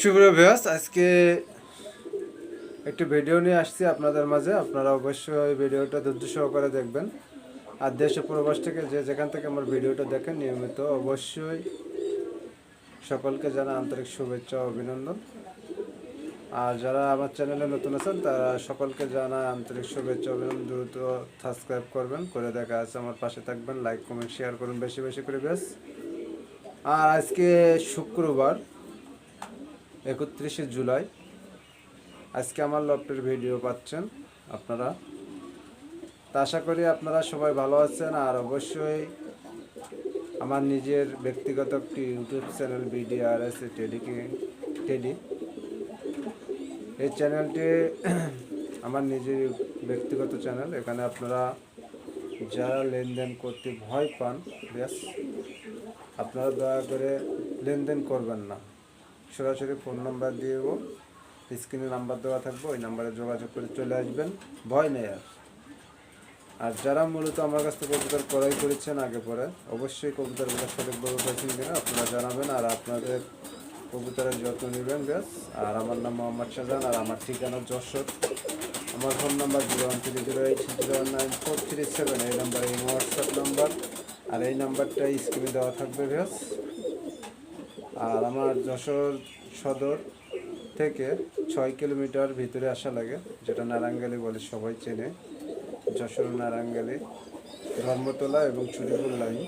সুপ্রভাত। আজকে একটি ভিডিও নিয়ে আসছি আপনাদের মাঝে। আপনারা অবশ্যই ভিডিওটা ধৈর্য সহকারে দেখবেন। আর দেশ ও প্রবাস থেকে যে যেখান থেকে আমার ভিডিওটা দেখেন নিয়মিত, অবশ্যই সকলকে জানা আন্তরিক শুভেচ্ছা ও অভিনন্দন। আর যারা আমার চ্যানেলে নতুন আছেন তারা সকলকে জানা আন্তরিক শুভেচ্ছা অভিনন্দন। দ্রুত সাবস্ক্রাইব করবেন, করে দেখা আছে আমার পাশে থাকবেন, লাইক কমেন্ট শেয়ার করুন বেশি বেশি করে ব্যাস। আর আজকে শুক্রবার 31শে জুলাই। আজকে আমার লফটের ভিডিও পাচ্ছেন আপনারা। তা আশা করি আপনারা সবাই ভালো আছেন। আর অবশ্যই আমার নিজের ব্যক্তিগত একটি ইউটিউব চ্যানেল BDRS টেডি, এই চ্যানেলটি আমার নিজের ব্যক্তিগত চ্যানেল। এখানে আপনারা যারা লেনদেন করতে ভয় পান, ব্যাস আপনারা দয়া করে লেনদেন করবেন না। সরাসরি ফোন নাম্বার দিয়ে দেবো, স্ক্রিনে নাম্বার দেওয়া থাকবে, ওই নাম্বারে যোগাযোগ করে চলে আসবেন, ভয় নেই। আর যারা মূলত আমার কাছ থেকে কবুতর ক্রয় করেছেন আগে পরে, অবশ্যই কবুতরগুলো সঠিকভাবে পাইছেন কিনা আপনারা জানাবেন। আর আপনাদের কবুতরের যত্ন নেবেন ব্যাস। আর আমার নাম মোহাম্মদ শাহজাহান, আর আমার ঠিকানা যশোর। আমার ফোন নাম্বার 01308094337, এই নাম্বার এই হোয়াটসঅ্যাপ নাম্বার। আর এই নাম্বারটা স্ক্রিনে দেওয়া থাকবে ব্যাস। আর আমার যশোর সদর থেকে 6 কিলোমিটার ভিতরে আসা লাগে, যেটা নারায়ণগালি বলে সবাই চেনে। যশোর নারায়ণগালি, ধর্মতলা এবং চুরিপুর লাইন,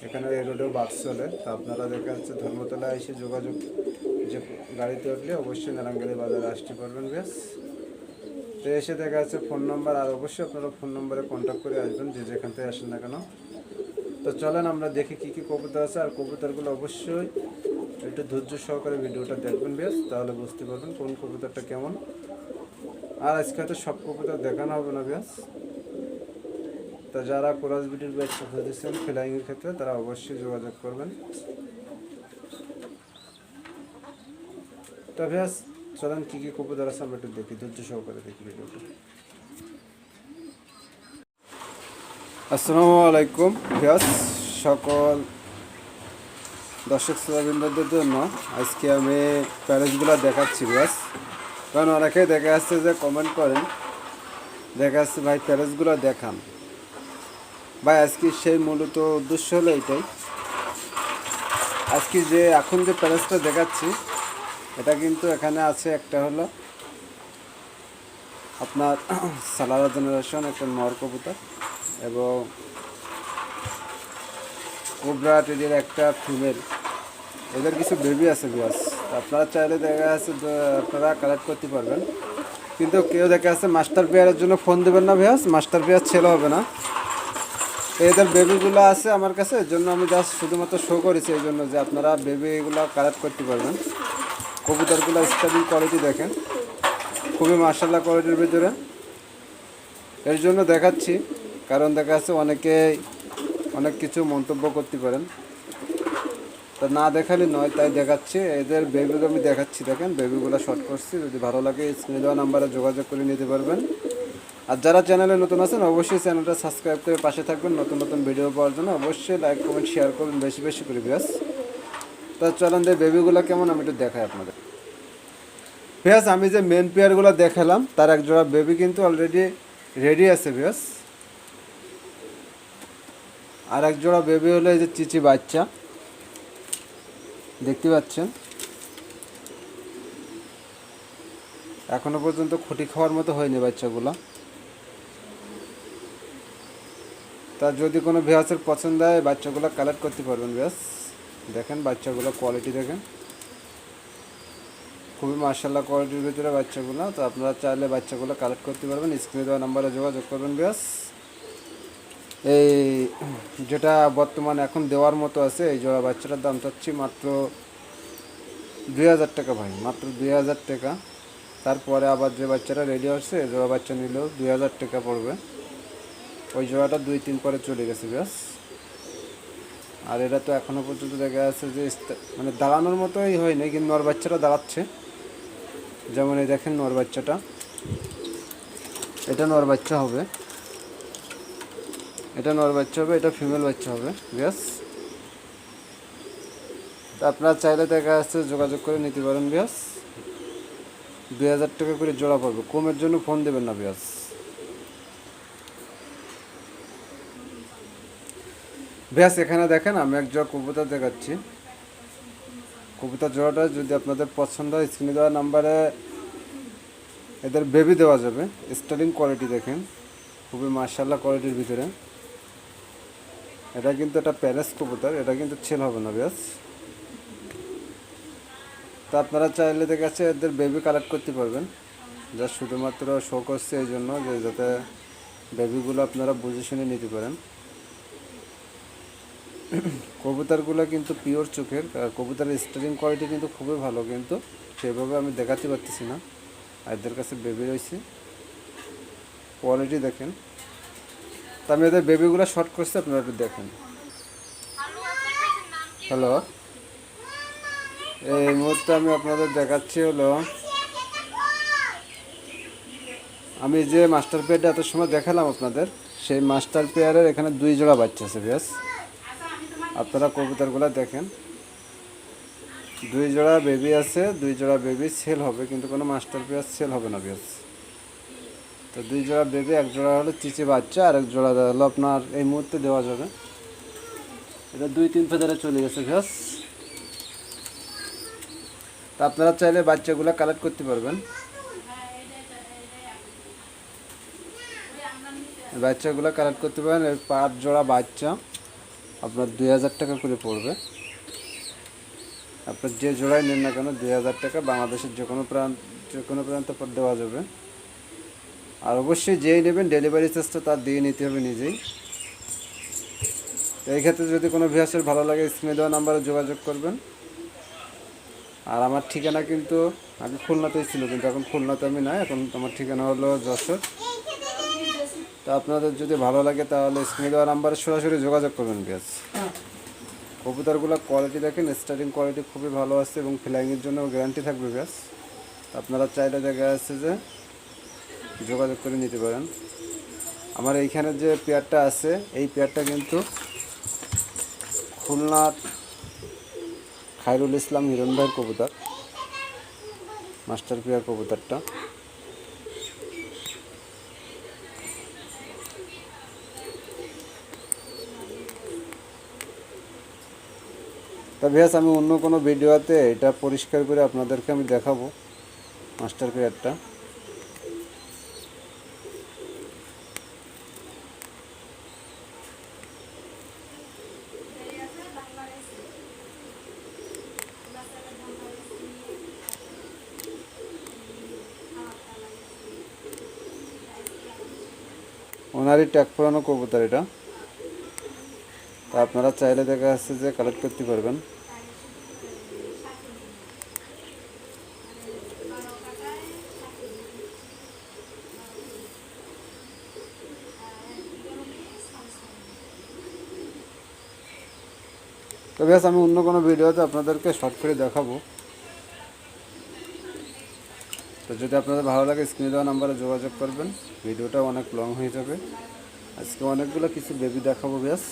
এখানে এই রোডেও বাস চলে। তা আপনারা দেখা যাচ্ছে ধর্মতলা এসে যোগাযোগ, যে গাড়িতে উঠলে অবশ্যই নারায়ণগালি বাজারে আসতে পারবেন ব্যাস। তো এসে দেখা যাচ্ছে ফোন নাম্বার, আর অবশ্যই আপনারা ফোন নাম্বারে কন্ট্যাক্ট করে আসবেন যে যেখান থেকে আসেন না কেন। তো চলেন আমরা দেখি কী কী কবুতর আছে। আর কবুতরগুলো অবশ্যই একটু ধৈর্য সহকারে ভিডিওটা দেখবেন ব্যাস, তাহলে বুঝতে পারবেন কোন কবুতরটা কেমন। আর আজকে হয়তো সব কবুতর দেখানো হবে না ব্যাস। তা যারা কোরাস বিটির ব্যবসা খুঁজেছেন ফ্লাইংয়ের ক্ষেত্রে, তারা অবশ্যই যোগাযোগ করবেন। তা ব্যাস চলেন কী কী কবুতর আছে আমরা একটু দেখি, ধৈর্য সহকারে দেখি ভিডিওটা। আসসালামু আলাইকুম ব্যাস, সকল দর্শক শ্রোতাবৃন্দদের জন্য আজকে আমি প্যারেসগুলো দেখাচ্ছি ব্যাস। কারণ অনেকে দেখা যাচ্ছে যে কমেন্ট করেন, দেখা যাচ্ছে ভাই প্যারেসগুলো দেখান ভাই। আজকে সেই মূলত উদ্দেশ্য হলো এইটাই। আজকে যে এখন যে প্যারেসটা দেখাচ্ছি, এটা কিন্তু এখানে আছে একটা হলো আপনার সালারা জেনারেশন, একটা নর কবুতর, এবং কোবরা টেডির একটা ফিমেল। এদের কিছু বেবি আছে বিয়াস। আপনারা চাইলে দেখা যাচ্ছে আপনারা কালেক্ট করতে পারবেন। কিন্তু কেউ দেখা যাচ্ছে মাস্টার পেয়ারের জন্য ফোন দেবেন না ভিয়াস, মাস্টার পেয়ার ছেলে হবে না। এদের বেবিগুলো আছে আমার কাছে, এর জন্য আমি জাস্ট শুধুমাত্র শো করেছি, এই জন্য যে আপনারা বেবিগুলো কালেক্ট করতে পারবেন। কবুতরগুলো স্টাডিং কোয়ালিটি দেখেন, খুবই মার্শাল্লাহ কোয়ালিটির ভিতরে। এর জন্য দেখাচ্ছি, কারণ দেখা যাচ্ছে অনেকে অনেক কিছু মন্তব্য করতে পারেন, তা না দেখালে নয়, তাই দেখাচ্ছি। এদের বেবিগুলো আমি দেখাচ্ছি, দেখেন বেবিগুলো শর্ট করছি। যদি ভালো লাগে স্ক্রিনে দেওয়া নাম্বারে যোগাযোগ করে নিতে পারবেন। আর যারা চ্যানেলে নতুন আছেন অবশ্যই চ্যানেলটা সাবস্ক্রাইব করে পাশে থাকবেন নতুন নতুন ভিডিও পাওয়ার জন্য। অবশ্যই লাইক কমেন্ট শেয়ার করবেন বেশি বেশি করে ব্যাস। তা চলেন যে বেবিগুলো কেমন আমি একটু দেখাই আপনাদের ব্যাস। আমি যে মেন পেয়ারগুলো দেখালাম তার এক জোড়া বেবি কিন্তু অলরেডি রেডি আছে ব্যাস। আর এক জোড়া বেবি হলো এই যে চিচি বাচ্চা, দেখতে পাচ্ছেন। এখনো পর্যন্ত খুঁটি খাওয়ার মতো হয়নি বাচ্চাগুলো। তা যদি কোনো ভিউয়ার্সের পছন্দ হয় বাচ্চাগুলো কালেক্ট করতে পারবেন ব্যাস। দেখেন বাচ্চাগুলো কোয়ালিটি দেখেন, খুবই মার্শাল্লাহ কোয়ালিটির ভিতরে বাচ্চাগুলো। তো আপনারা চাইলে বাচ্চাগুলো কালেক্ট করতে পারবেন, স্ক্রিনে দেওয়া নাম্বারে যোগাযোগ করবেন ব্যাস। এই যেটা বর্তমান এখন দেওয়ার মতো আছে, এই জোড়া বাচ্চাটার দাম চাচ্ছি মাত্র 2000 টাকা ভাই, মাত্র 2000 টাকা। তারপরে আবার যে বাচ্চাটা রেডি হচ্ছে এই জোড়া বাচ্চা নিলেও 2000 টাকা পড়বে। ওই জোড়াটা 2-3 পরে চলে গেছে ব্যাস। আর এটা তো এখনও পর্যন্ত দেখা যাচ্ছে যে মানে দাঁড়ানোর মতোই হয়নি, কিন্তু নর বাচ্চাটা দাঁড়াচ্ছে। যেমন এই দেখেন নর বাচ্চাটা, এটা নর বাচ্চা হবে, এটা নর বাচ্চা হবে, এটা ফিমেল বাচ্চা হবে ব্যাস। তো আপনারা চাইলে দেখা যাচ্ছে যোগাযোগ করে নিতে পারেন বিয়াস। 2000 টাকা করে জোড়া পড়বে, কমের জন্য ফোন দেবেন না বিয়াস। বিয়াস এখানে দেখেন আমি এক জোড়া কবুতর দেখাচ্ছি। কবুতর জোড়াটা যদি আপনাদের পছন্দ হয় স্ক্রিনে দেওয়া নাম্বারে এদের বেবি দেওয়া যাবে। স্টার্টিং কোয়ালিটি দেখেন, খুবই মাশাআল্লাহ কোয়ালিটির ভিতরে। এটা কিন্তু একটা প্যারেস কবুতর, এটা কিন্তু ছেল হবে না বিয়াস। তো আপনারা চাইলে দেখাচ্ছে এদের বেবি কালেক্ট করতে পারবেন। যা শুধুমাত্র শো করছে এই জন্য যে যাতে বেবিগুলো আপনারা বুঝে শুনে নিতে পারেন। কবুতরগুলো কিন্তু পিওর চোখের, কবুতরের স্টারিং কোয়ালিটি কিন্তু খুবই ভালো, কিন্তু সেভাবে আমি দেখাতে পারতেছি না। এদের কাছে বেবি রয়েছে, কোয়ালিটি দেখেন। তো আমি এদের বেবিগুলো শর্ট করছি, আপনারা একটু দেখেন। হ্যালো, এই মুহূর্তে আমি আপনাদের দেখাচ্ছি হলো আমি যে মাস্টার পেয়ারটা এত সময় দেখালাম আপনাদের, সেই মাস্টার পেয়ারের এখানে 2 জোড়া বাচ্চা আছে বিয়াস। আপনারা কবুতরগুলো দেখেন, 2 জোড়া বেবি আছে, 2 জোড়া বেবি সেল হবে, কিন্তু কোনো মাস্টার পেয়ার সেল হবে না বিয়াস। তো 2 জোড়া বেবি, 1 জোড়া হলো চিচি বাচ্চা, আর 1 জোড়া হলো আপনার এই মুহূর্তে দেওয়া যাবে। এটা 2-3 ফেদারে চলে গেছে বিয়াস। তা আপনারা চাইলে বাচ্চাগুলো কালেক্ট করতে পারবেন। বাচ্চাগুলো কালেক্ট করতে পারেন। এর 5 জোড়া বাচ্চা আপনার 2000 টাকা করে পড়বে। আপনার যে জোড়াই নেন না কেন 2000 টাকা, বাংলাদেশের যে কোনো প্রান্ত পর দেওয়া যাবে। আর অবশ্যই যেই নেবেন ডেলিভারি চার্জটা তার দিয়ে নিতে হবে নিজেই। এই ক্ষেত্রে যদি কোনো ভিউয়ার্সের ভালো লাগে স্ক্রিনে দেওয়া নাম্বারে যোগাযোগ করবেন। আর আমার ঠিকানা কিন্তু আগে খুলনাতেই ছিল, কিন্তু এখন খুলনাতে আমি নাই, এখন আমার ঠিকানা হলো যশোর। তো আপনাদের যদি ভালো লাগে তাহলে স্ক্রিনে দেওয়া নাম্বারে সরাসরি যোগাযোগ করবেন বিয়াস। কবুতরগুলো কোয়ালিটি দেখেন, স্টার্টিং কোয়ালিটি খুবই ভালো আছে এবং ফ্লাইংয়ের জন্য গ্যারান্টি থাকবে বিয়াস। আপনারা চাইলে দেখা যাচ্ছে যে যোগাযোগ করে নিতে পারেন। আমার এইখানে যে পেয়ারটা আছে এই পেয়ারটা কিন্তু খুলনার খায়রুল ইসলাম হিরণ ভাইয়ের কবুতর, মাস্টার পেয়ার কবুতরটা। তা ভিউয়ার্স আমি অন্য কোনো ভিডিওতে এটা পরিষ্কার করে আপনাদেরকে আমি দেখাবো মাস্টার পেয়ারটা। ওনারই ট্যাগ পুরানো কবুতর এটা। তা আপনারা চাইলে দেখা যাচ্ছে যে কালেক্ট করতে পারবেন। তো ব্যাস আমি অন্য কোনো ভিডিওতে আপনাদেরকে শর্ট করে দেখাবো। তো যদি আপনাদের ভালো লাগে স্ক্রিনে দেওয়া নাম্বারে যোগাযোগ করবেন। ভিডিওটা অনেক লং হয়ে যাবে, আজকে অনেকগুলো কিছু বেবি দেখাবো ব্যাস,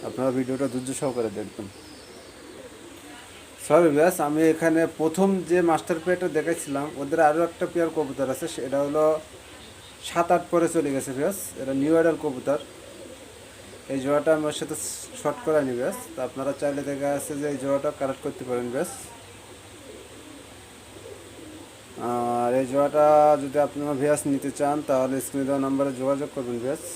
আপনারা ভিডিওটা ধৈর্য সহকারে দেখবেন। সরি ব্যাস, আমি এখানে প্রথম যে মাস্টার পেয়ারটা দেখাইছিলাম ওদের আরও একটা পেয়ার কবুতর আছে, সেটা হলো 7-8 পরে চলে গেছে ব্যাস। এটা নিউ আইডাল কবুতর। এই জোড়াটা আমি ওর সাথে শর্ট করে নিই ব্যাস। তো আপনারা চাইলে দেখা যাচ্ছে যে এই জোড়াটা কালেক্ট করতে পারেন ব্যাস। আর এই জোড়াটা যদি আপনারা ভিউয়ার্স নিতে চান তাহলে স্ক্রিনে দেওয়া নাম্বারে যোগাযোগ করবেন ভিউয়ার্স।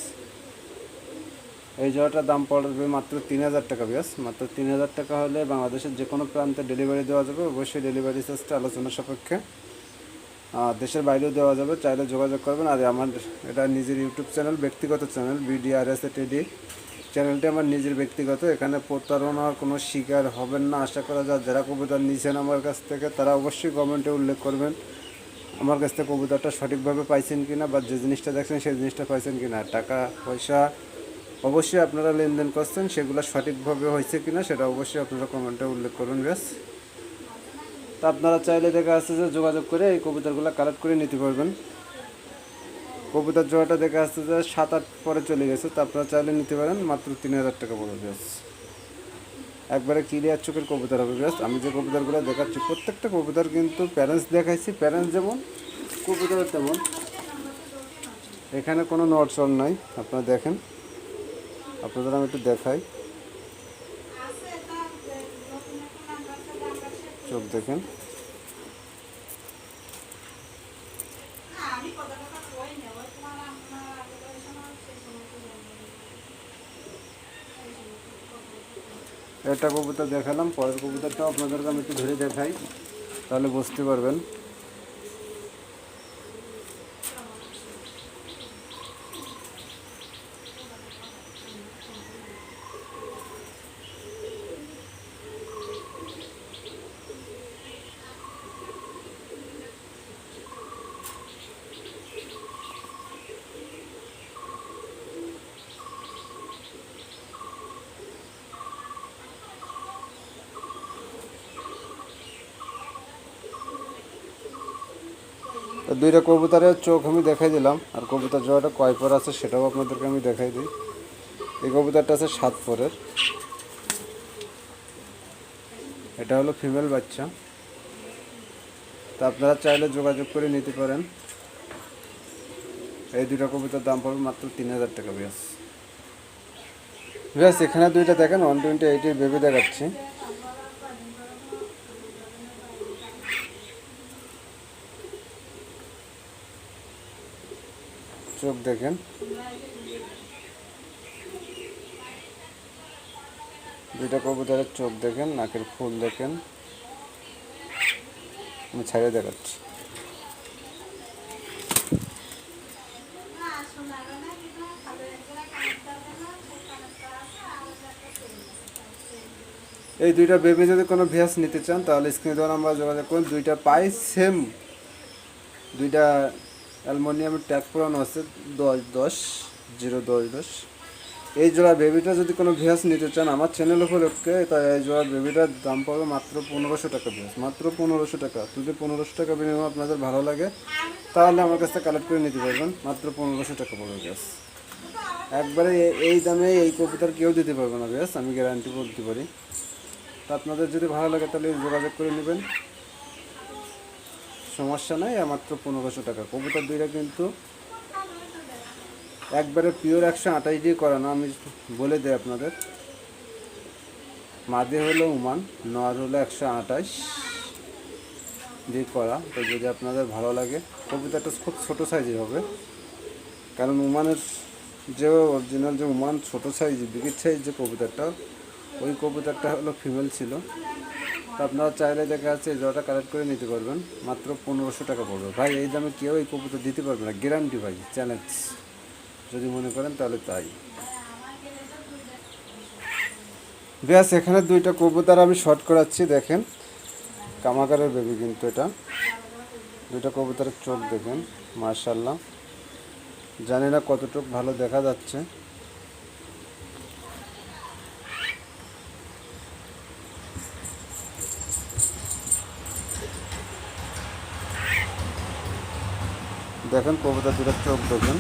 এই জোড়াটার দাম পড়বে মাত্র 3000 টাকা ভিউয়ার্স। মাত্র 3000 টাকা হলে বাংলাদেশের যে কোনো প্রান্তে ডেলিভারি দেওয়া যাবে। অবশ্যই ডেলিভারি চার্জটা আলোচনা সাপেক্ষে, দেশের বাইরেও দেওয়া যাবে, চাইলে যোগাযোগ করবেন। আর আমার এটা নিজের ইউটিউব চ্যানেল, ব্যক্তিগত চ্যানেল BDRS-ATD চ্যানেলটি আমার নিজের ব্যক্তিগত। এখানে প্রতারণার কোনো শিকার হবেন না আশা করা যায়। যারা কবুতর নিয়েছেন আমার কাছ থেকে তারা অবশ্যই কমেন্টে উল্লেখ করবেন আমার কাছ থেকে কবুতরটা সঠিকভাবে পাইছেন কিনা, বা যে জিনিসটা দেখছেন সেই জিনিসটা পাইছেন কিনা। টাকা পয়সা অবশ্যই আপনারা লেনদেন করছেন, সেগুলো সঠিকভাবে হয়েছে কিনা সেটা অবশ্যই আপনারা কমেন্টে উল্লেখ করুন ব্যাস। তা আপনারা চাইলে দেখা যাচ্ছে যে যোগাযোগ করে এই কবুতরগুলো কালেক্ট করে নিতে পারবেন। কবুতর জোড়াটা দেখা যাচ্ছে যে 7-8 পরে চলে গেছে। তো আপনারা চাইলে নিতে পারেন, মাত্র 3000 টাকা পড়বে ব্যাস। একবারে ক্লিয়ার চোখের কবুতর হবে জাস্ট। আমি যে কবুতরগুলো দেখাচ্ছি প্রত্যেকটা কবুতর কিন্তু প্যারেন্টস দেখাইছি, প্যারেন্টস যেমন কবুতর তেমন, এখানে কোনো নড়চড় নাই। আপনারা দেখেন, আপনাদের আমি একটু দেখাই, চোখ দেখেন। একটা কবুতর দেখালাম, পরের কবুতরটাও আপনাদেরকে আমি একটু ধরে দেখাই, তাহলে বুঝতে পারবেন। দুইটা কবুতরের চোখ আমি দেখাই দিলাম, আর কবুতর জোড়াটা কয় পর আছে সেটাও আপনাদেরকে আমি দেখাই দিই। এই কবুতরটা আছে 7 পরের, এটা হলো ফিমেল বাচ্চা। তা আপনারা চাইলে যোগাযোগ করে নিতে পারেন। এই দুইটা কবুতর দাম পড়বে মাত্র 3000 টাকা ব্যাস। ব্যাস এখানে দুইটা দেখেন 128 বেবি দেখাচ্ছি। চোখ দেখেন, দুইটা কবুতরের চোখ দেখেন, নাকের ফুল দেখেন। আমি ছাইড়ে দেখাচ্ছি। এই দুইটা বেবি যদি কোনো ভিউয়ার্স নিতে চান তাহলে স্ক্রিনে দেওয়া নাম্বার যোগাযোগ করুন। দুইটা পাই সেম, দুইটা অ্যালুমিনিয়ামের ট্যাগ পুরানো আছে 10-10-0-10-10। এই জোড়া বেবিটা যদি কোনো ভিউয়ার্স নিতে চান আমার চ্যানেল উপলক্ষে, তাই এই জোড়া বেবিটার দাম পড়বে মাত্র 1500 টাকা ভিউয়ার্স, মাত্র 1500 টাকা। যদি 1500 টাকা বিনিময়ে আপনাদের ভালো লাগে তাহলে আমার কাছ থেকে কালেক্ট করে নিতে পারবেন, মাত্র 1500 টাকা পড়বে ভিউয়ার্স। একবারে এই দামে এই কবুতর কেউ দিতে পারবে না ভিউয়ার্স, আমি গ্যারান্টি বলতে পারি। তা আপনাদের যদি ভালো লাগে তাহলে যোগাযোগ করে নেবেন, সমস্যা নাই। আর মাত্র 1500 টাকা। কবুতর দুইটা কিন্তু একবারে পিওর 128 দিয়ে করানো, আমি বলে দিই আপনাদের। মাদি হলো ওমান, নর হলো 128 দিয়ে করা। তো যদি আপনাদের ভালো লাগে, কবুতরটা খুব ছোটো সাইজের হবে, কারণ ওমানের যে অরিজিনাল যে ওমান ছোটো সাইজ বিগের সাইজ যে কবুতরটা, ওই কবুতরটা হলো ফিমেল ছিল। তো আপনারা চাইলে দেখা যাচ্ছে এই জোড়াটা কালেক্ট করে নিতে পারবেন, মাত্র 1500 টাকা পড়বে। ভাই এই দামে কেউ এই কবুতর দিতে পারবে না, গ্যারান্টি ভাই, চ্যালেঞ্জ। যদি মনে করেন তাহলে তাই। ব্যাস এখানে দুইটা কবুতর আমি শর্ট করাচ্ছি, দেখেন কামাকারের বেবি কিন্তু এটা। দুইটা কবুতরের চোখ দেখেন, মাশাআল্লাহ। জানি না কতটুকু ভালো দেখা যাচ্ছে। দেখেন কবুতর দুটার চোখ দেখেন।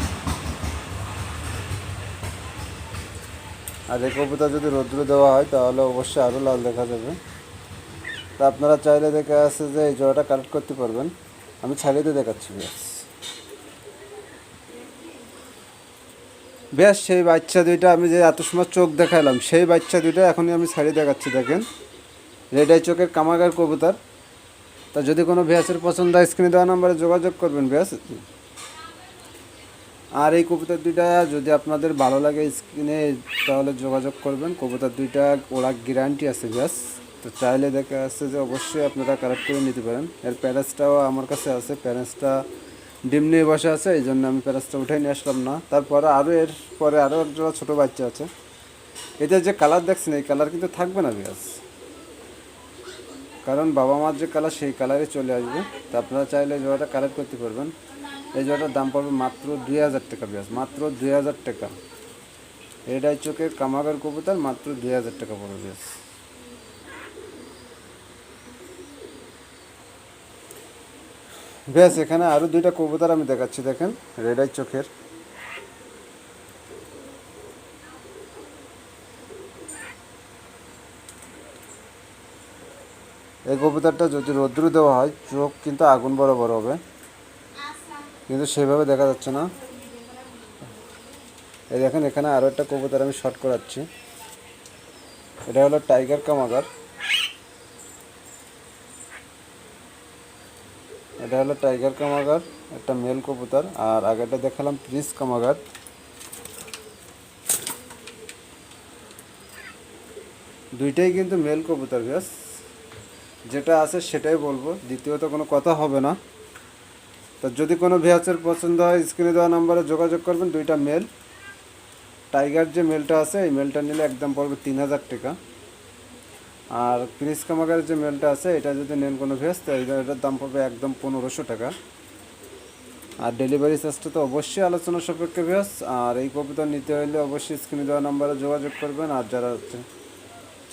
আর এই কবুতর যদি রৌদ্র দেওয়া হয় তাহলে অবশ্যই আরও লাল দেখা যাবে। তা আপনারা চাইলে দেখে আসছে যে এই জোড়াটা কালেক্ট করতে পারবেন, আমি ছাড়িয়ে দিয়ে দেখাচ্ছি। বেশ সেই বাচ্চা দুইটা আমি যে এত সময় চোখ দেখালাম, সেই বাচ্চা দুইটা এখনই আমি ছাড়িয়ে দেখাচ্ছি। দেখেন রেড আই চোখের কামাগার কবুতর। তা যদি কোনো ভ্যাসের পছন্দ হয় স্ক্রিনে দেওয়া নাম্বারে যোগাযোগ করবেন ভ্যাস। আর এই কবুতর দুইটা যদি আপনাদের ভালো লাগে স্ক্রিনে তাহলে যোগাযোগ করবেন। কবুতর দুইটা ওরা গ্যারান্টি আছে ভ্যাস। তো চাইলে দেখা যাচ্ছে যে অবশ্যই আপনারা কালেক্ট করে নিতে পারেন। এর প্যারেন্টসটাও আমার কাছে আছে, প্যারেন্টসটা ডিম নিয়ে বসে আছে, এই জন্য আমি প্যারেন্টসটা উঠাই নিয়ে আসলাম না। তারপরে আরও এর পরে আরও একটা ছোটো বাচ্চা আছে। এদের যে কালার দেখছেন এই কালার কিন্তু থাকবে না ভ্যাস, কারণ বাবা মার যে কালার সেই কালারে চলে আসবে। তো আপনারা চাইলে জোড়াটা কালেক্ট করতে পারবেন। এই জোড়াটার দাম পড়বে মাত্র 2000 টাকা ব্যাস, মাত্র 2000 টাকা। রেড আই চোখের কামাগার কবুতর মাত্র 2000 টাকা পড়বে ব্যাস। ব্যাস এখানে আরও দুইটা কবুতর আমি দেখাচ্ছি, দেখেন রেড আই চোখের। এই কবুতরটা যদি রৌদ্র দেওয়া হয় চোখ কিন্তু আগুন বরাবর হবে, কিন্তু সেভাবে দেখা যাচ্ছে না। এই দেখেন এখানে আরও একটা কবুতর আমি শর্ট করাচ্ছি। এটা হলো টাইগার কামাগার। এটা হলো টাইগার কামাগার, একটা মেল কবুতর। আর আগেটা দেখালাম প্রিন্স কামাগার। দুইটাই কিন্তু মেল কবুতর ব্যাস, যেটা আছে সেটাই বলবো, দ্বিতীয়ত কোনো কথা হবে না। তো যদি কোনো ভিউয়ার্সের পছন্দ হয় স্ক্রিনে দেওয়া নাম্বারে যোগাযোগ করবেন। দুইটা মেল। টাইগার যে মেলটা আছে এই মেলটা নিলে একদম পড়বে 3000 টাকা। আর প্রিন্স কামাগারের যে মেলটা আছে এটা যদি নেন কোনো ভিউয়ার্স, তো এটার দাম পড়বে একদম 1500 টাকা। আর ডেলিভারি চার্জটা তো অবশ্যই আলোচনা সাপেক্ষে ভিউয়ার্স। আর এই কবুতর নিতে হলে অবশ্যই স্ক্রিনে দেওয়া নাম্বারে যোগাযোগ করবেন। আর যারা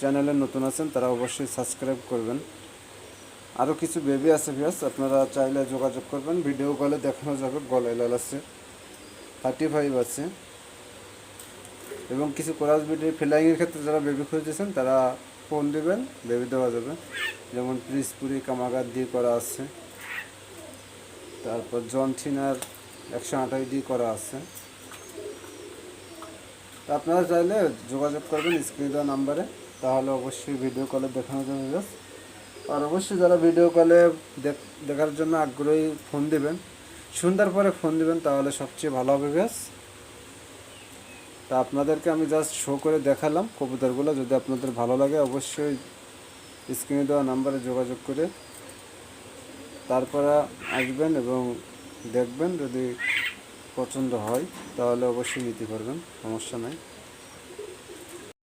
চ্যানেলে নতুন আছেন তারা অবশ্যই সাবস্ক্রাইব করবেন। আরও কিছু বেবি আছে ভিউয়ার্স, আপনারা চাইলে যোগাযোগ করবেন। ভিডিও কলে দেখানো যাবে। গলায় লাল আছে, 35 আছে। এবং কিছু কোরাস বিডি ফ্লাইংয়ের ক্ষেত্রে যারা বেবি খুঁজতেছেন তারা ফোন দেবেন, বেবি দেওয়া যাবে। যেমন প্রিসপুরি কামাগার দিয়ে করা আছে, তারপর জনসিনার 128 দিয়ে করা আছে। তো আপনারা চাইলে যোগাযোগ করবেন স্ক্রিনে দেওয়া নাম্বারে, তাহলে অবশ্যই ভিডিও কলে দেখানো যাবে। আর অবশ্যই যারা ভিডিও কলে দেখার জন্য আগ্রহী ফোন দিবেন, সন্ধ্যার পরে ফোন দিবেন, তাহলে সবচেয়ে ভালো হবে ব্যাস। তা আপনাদেরকে আমি জাস্ট শো করে দেখালাম কবুতরগুলো। যদি আপনাদের ভালো লাগে অবশ্যই স্ক্রিনে দেওয়া নাম্বারে যোগাযোগ করে তারপরে আসবেন এবং দেখবেন। যদি পছন্দ হয় তাহলে অবশ্যই নিতে পারবেন, সমস্যা নাই।